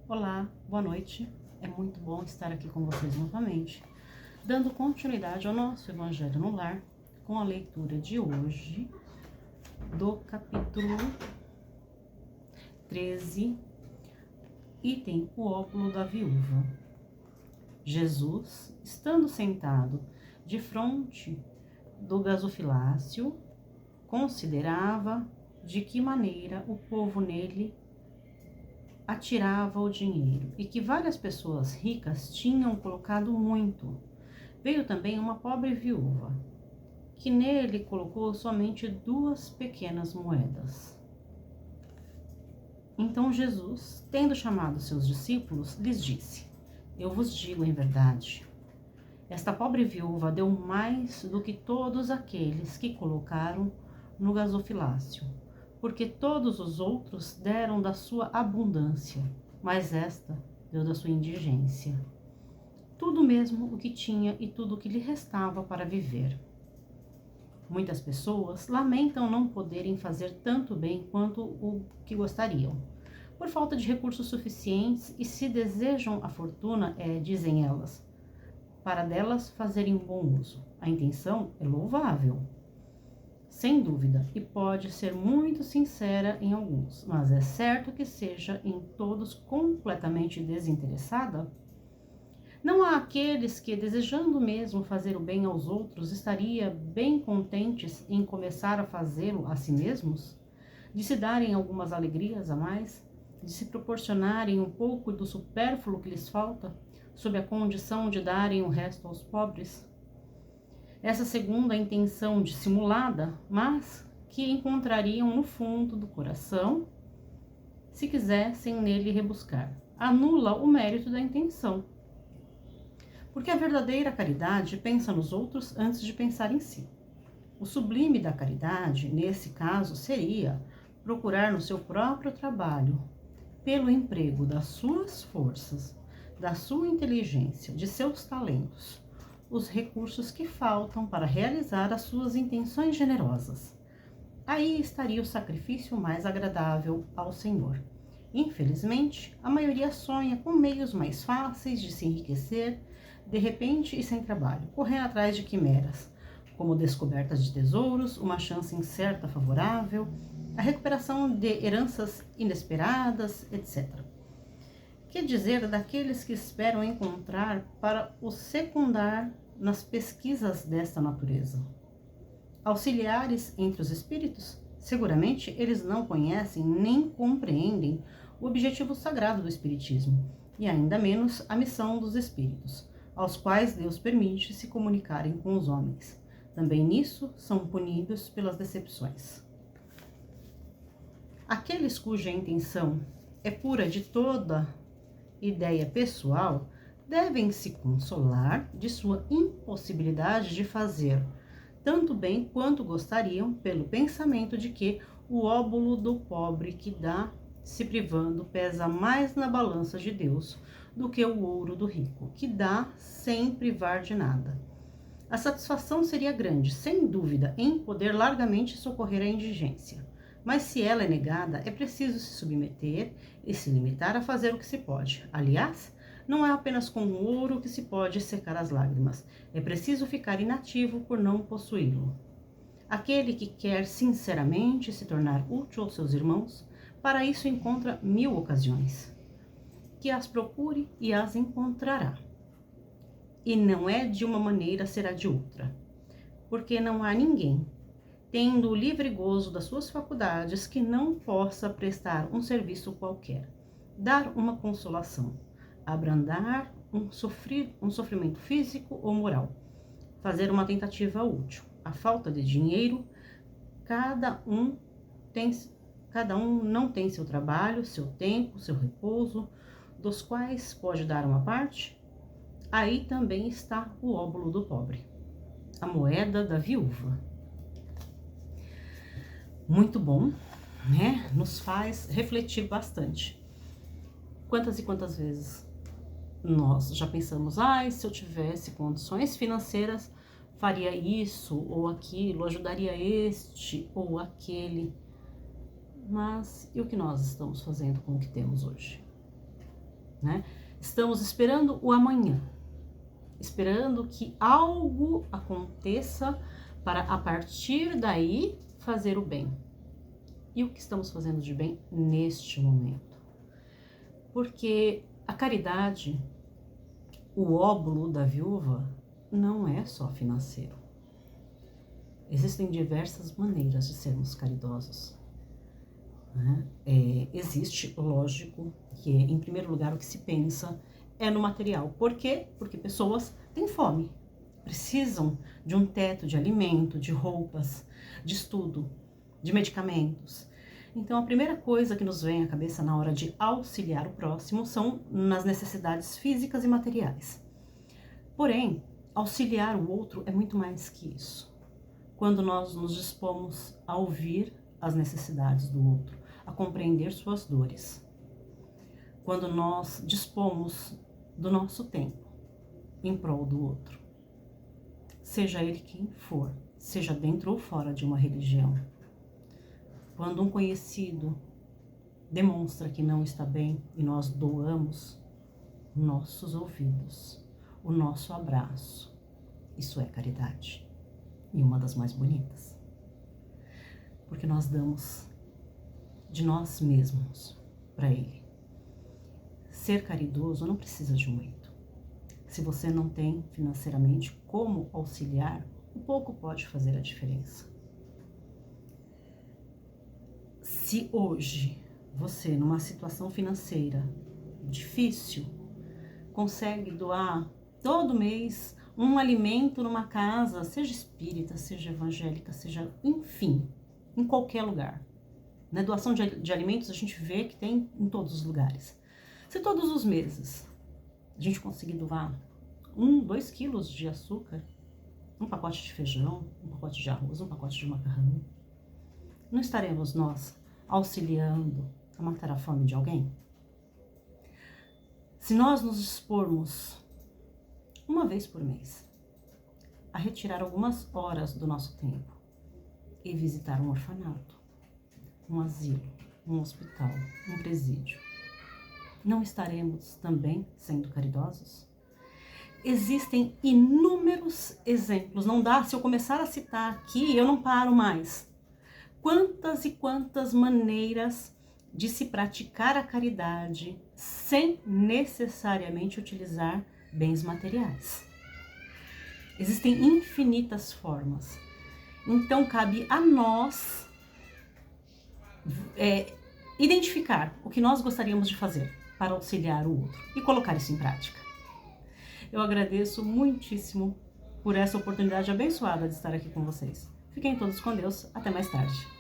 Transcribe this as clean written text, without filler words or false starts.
Olá, boa noite. É muito bom estar aqui com vocês novamente, dando continuidade ao nosso Evangelho no Lar, com a leitura de hoje do capítulo 13, item o óbolo da viúva. Jesus, estando sentado de frente do gasofilácio, considerava de que maneira o povo nele atirava o dinheiro e que várias pessoas ricas tinham colocado muito. Veio também uma pobre viúva, que nele colocou somente 2 pequenas moedas. Então Jesus, tendo chamado seus discípulos, lhes disse: Eu vos digo em verdade, esta pobre viúva deu mais do que todos aqueles que colocaram no gasofilácio, porque todos os outros deram da sua abundância, mas esta deu da sua indigência. Tudo mesmo o que tinha e tudo o que lhe restava para viver. Muitas pessoas lamentam não poderem fazer tanto bem quanto o que gostariam, por falta de recursos suficientes, e se desejam a fortuna dizem elas, para delas fazerem bom uso. A intenção é louvável, sem dúvida, e pode ser muito sincera em alguns, mas é certo que seja em todos completamente desinteressada? Não há aqueles que, desejando mesmo fazer o bem aos outros, estaria bem contentes em começar a fazê-lo a si mesmos? De se darem algumas alegrias a mais? De se proporcionarem um pouco do supérfluo que lhes falta, sob a condição de darem o resto aos pobres? Essa segunda intenção dissimulada, mas que encontrariam no fundo do coração, se quisessem nele rebuscar, anula o mérito da intenção. Porque a verdadeira caridade pensa nos outros antes de pensar em si. O sublime da caridade, nesse caso, seria procurar no seu próprio trabalho, pelo emprego das suas forças, da sua inteligência, de seus talentos, os recursos que faltam para realizar as suas intenções generosas. Aí estaria o sacrifício mais agradável ao Senhor. Infelizmente, a maioria sonha com meios mais fáceis de se enriquecer, de repente e sem trabalho, correndo atrás de quimeras, como descobertas de tesouros, uma chance incerta favorável, a recuperação de heranças inesperadas, etc. Que dizer daqueles que esperam encontrar para o secundar nas pesquisas desta natureza? Auxiliares entre os espíritos? Seguramente eles não conhecem nem compreendem o objetivo sagrado do espiritismo, e ainda menos a missão dos espíritos, aos quais Deus permite se comunicarem com os homens. Também nisso são punidos pelas decepções. Aqueles cuja intenção é pura de toda ideia pessoal devem se consolar de sua impossibilidade de fazer tanto bem quanto gostariam, pelo pensamento de que o óbolo do pobre que dá, se privando, pesa mais na balança de Deus do que o ouro do rico, que dá sem privar de nada. A satisfação seria grande, sem dúvida, em poder largamente socorrer a indigência. Mas se ela é negada, é preciso se submeter e se limitar a fazer o que se pode. Aliás, não é apenas com o ouro que se pode secar as lágrimas. É preciso ficar inativo por não possuí-lo. Aquele que quer sinceramente se tornar útil aos seus irmãos, para isso encontra 1000 ocasiões. Que as procure e as encontrará. E não é de uma maneira, será de outra. Porque não há ninguém, tendo o livre gozo das suas faculdades, que não possa prestar um serviço qualquer, dar uma consolação, abrandar um sofrimento físico ou moral, fazer uma tentativa útil. A falta de dinheiro, cada um não tem seu trabalho, seu tempo, seu repouso, dos quais pode dar uma parte. Aí também está o óbolo do pobre, a moeda da viúva. Muito bom, né? Nos faz refletir bastante. Quantas e quantas vezes nós já pensamos, se eu tivesse condições financeiras, faria isso ou aquilo, ajudaria este ou aquele. Mas e o que nós estamos fazendo com o que temos hoje? né? Estamos esperando o amanhã, esperando que algo aconteça para a partir daí fazer o bem. E o que estamos fazendo de bem neste momento? Porque a caridade, o óbolo da viúva, não é só financeiro. Existem diversas maneiras de sermos caridosos, né? Existe, lógico, que em primeiro lugar o que se pensa é no material. Por quê? Porque pessoas têm fome, precisam de um teto de alimento, de roupas, de estudo, de medicamentos. Então a primeira coisa que nos vem à cabeça na hora de auxiliar o próximo são nas necessidades físicas e materiais. Porém, auxiliar o outro é muito mais que isso. Quando nós nos dispomos a ouvir as necessidades do outro, a compreender suas dores. Quando nós dispomos do nosso tempo em prol do outro. Seja ele quem for, seja dentro ou fora de uma religião. Quando um conhecido demonstra que não está bem e nós doamos nossos ouvidos, o nosso abraço, isso é caridade. E uma das mais bonitas. Porque nós damos de nós mesmos para ele. Ser caridoso não precisa de muito. Se você não tem financeiramente como auxiliar, um pouco pode fazer a diferença. Se hoje você, numa situação financeira difícil, consegue doar todo mês um alimento numa casa, seja espírita, seja evangélica, seja, enfim, em qualquer lugar. Na doação de alimentos a gente vê que tem em todos os lugares. Se todos os meses a gente conseguir doar 2 quilos de açúcar, um pacote de feijão, um pacote de arroz, um pacote de macarrão, não estaremos nós auxiliando a matar a fome de alguém? Se nós nos dispormos uma vez por mês a retirar algumas horas do nosso tempo e visitar um orfanato, um asilo, um hospital, um presídio, não estaremos também sendo caridosos? Existem inúmeros exemplos, não dá, se eu começar a citar aqui, eu não paro mais. Quantas e quantas maneiras de se praticar a caridade sem necessariamente utilizar bens materiais. Existem infinitas formas. Então cabe a nós identificar o que nós gostaríamos de fazer para auxiliar o outro e colocar isso em prática. Eu agradeço muitíssimo por essa oportunidade abençoada de estar aqui com vocês. Fiquem todos com Deus. Até mais tarde.